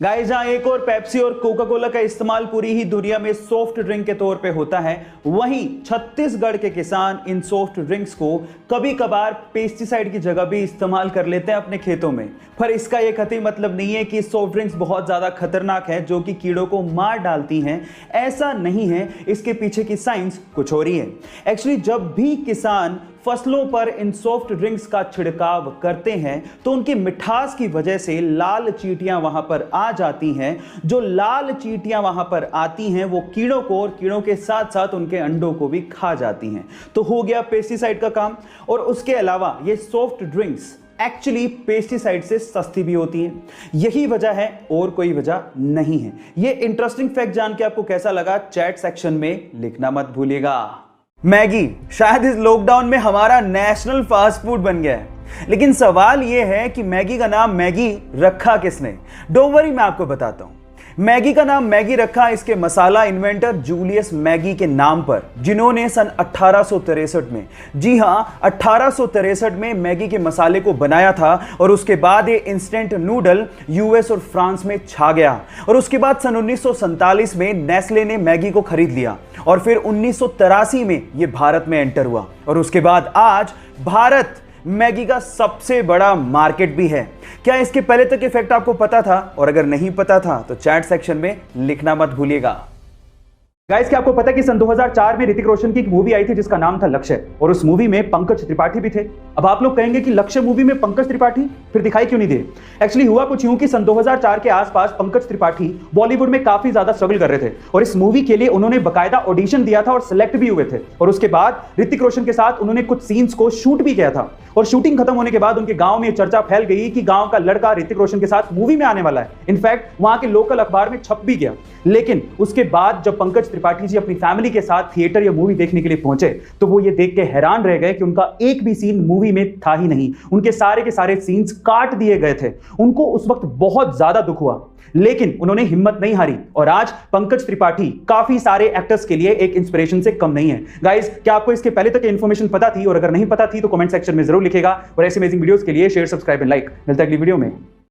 Guys, जहां एक और पेप्सी और कोका कोला का इस्तेमाल पूरी ही दुनिया में सॉफ्ट ड्रिंक के तौर पे होता है, वहीं छत्तीसगढ़ के किसान इन सॉफ्ट ड्रिंक्स को कभी कभार पेस्टिसाइड की जगह भी इस्तेमाल कर लेते हैं अपने खेतों में। पर इसका ये कतई मतलब नहीं है कि सॉफ्ट ड्रिंक्स बहुत ज्यादा खतरनाक है जो कि कीड़ों को मार डालती हैं। ऐसा नहीं है, इसके पीछे की साइंस कुछ और ही है। एक्चुअली जब भी किसान फसलों पर इन सॉफ्ट ड्रिंक्स का छिड़काव करते हैं तो उनकी मिठास की वजह से लाल चींटियां वहां पर आ जाती हैं। जो लाल चींटियां वहां पर आती हैं वो कीड़ों को और कीड़ों के साथ साथ उनके अंडों को भी खा जाती हैं। तो हो गया पेस्टिसाइड का काम। और उसके अलावा ये सॉफ्ट ड्रिंक्स एक्चुअली पेस्टिसाइड से सस्ती भी होती हैं। यही वजह है और कोई वजह नहीं है। ये इंटरेस्टिंग फैक्ट जान के आपको कैसा लगा, चैट सेक्शन में लिखना मत भूलिएगा। मैगी शायद इस लॉकडाउन में हमारा नेशनल फास्ट फूड बन गया है, लेकिन सवाल यह है कि मैगी का नाम मैगी रखा किसने? डोंट वरी, मैं आपको बताता हूं। मैगी का नाम मैगी रखा इसके मसाला इन्वेंटर जूलियस मैगी के नाम पर, जिन्होंने सन 1863 में, जी हां 1863 में मैगी के मसाले को बनाया था। और उसके बाद ये इंस्टेंट नूडल यूएस और फ्रांस में छा गया। और उसके बाद सन 1947 में नेस्ले ने मैगी को खरीद लिया और फिर 1983 में ये भारत में एंटर हुआ। और उसके बाद आज भारत मैगी का सबसे बड़ा मार्केट भी है। क्या इसके पहले तक इफेक्ट आपको पता था? और अगर नहीं पता था तो चैट सेक्शन में लिखना मत भूलिएगा। गाइस, क्या आपको पता है कि सन 2004 में ऋतिक रोशन की एक मूवी आई थी जिसका नाम था लक्ष्य, और उस मूवी में पंकज त्रिपाठी भी थे। अब आप लोग कहेंगे कि लक्ष्य मूवी में पंकज त्रिपाठी, फिर दिखाई क्यों नहीं दिए? एक्चुअली हुआ कुछ यूं कि सन 2004 के आसपास पंकज त्रिपाठी बॉलीवुड में काफी ज्यादा स्ट्रगल कर रहे थे और इस मूवी के लिए उन्होंने बकायदा ऑडिशन दिया था और सिलेक्ट भी हुए थे। और उसके बाद ऋतिक रोशन के साथ उन्होंने कुछ सीन्स को शूट भी किया था। और शूटिंग खत्म होने के बाद उनके गांव में चर्चा फैल गई कि गांव का लड़का ऋतिक रोशन के साथ मूवी में आने वाला है। इनफैक्ट वहां के लोकल अखबार में छप भी गया। लेकिन उसके बाद जब पंकज त्रिपाठी जी अपनी फैमिली के साथ थिएटर या मूवी देखने के लिए पहुंचे तो वो ये देख के हैरान रह गए कि उनका एक भी सीन मूवी में था ही नहीं। उनके सारे के सारे सीन्स काट दिए गए थे। उनको उस वक्त बहुत ज्यादा दुख हुआ, लेकिन उन्होंने हिम्मत नहीं हारी। और आज पंकज त्रिपाठी काफी सारे एक्टर्स के लिए एक इंस्पिरेशन से कम नहीं है। गाइस, क्या आपको इसके पहले तक इंफॉर्मेशन पता थी? और अगर नहीं पता थी तो कमेंट सेक्शन में जरूर लिखेगा। और ऐसे अमेजिंग वीडियोस के लिए शेयर, सब्सक्राइब एंड लाइक। मिलता है अगली वीडियो में।